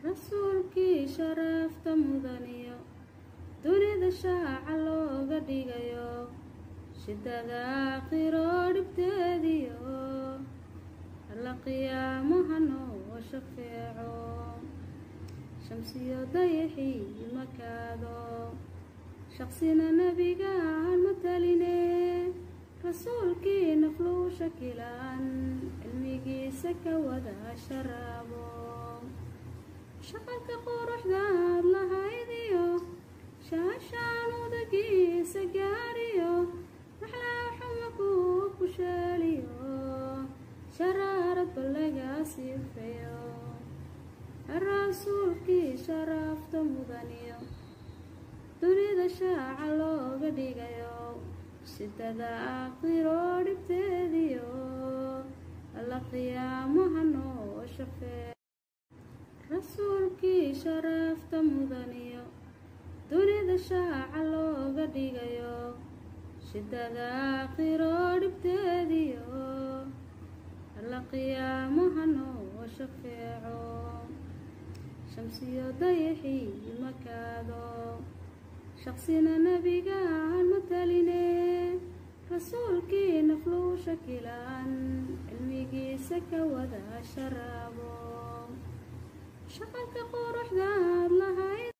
rasuulkii sharafta mudaniyo dunida shaaca looga dhigayo shidada aakhiro dhibteediyo alla qiyaamaha noo shafeeco shamsiyo dayaxii makaado shaqsina nabiga aan mataline rasuulkii nafluu shakilaan cilmigiisa ka wada sharaabo shaqalka quruxdaad lahaydiyo shaashaan udagiisa gaariyo maxlaa xuma kuu ku shaaliyo sharaaradba laga siifeeyo rasuulkii sharafta mudaniyo dunida shaaca looga dhigayo shidada aakhiro dhibteediyo alla qiyaamaha noo shafeeco rasuulkii sharafta mudaniyo dunida shaaca looga dhigayo shidada aakhiro dhibteediyo alla qiyaamaha noo shafeeco shamsiyo dayaxii makaado shaqsina nabiga aan mataline rasuulkii nafluu shakilaan cilmigiisa ka wada sharaabo shaqalka quruxdaad lahayd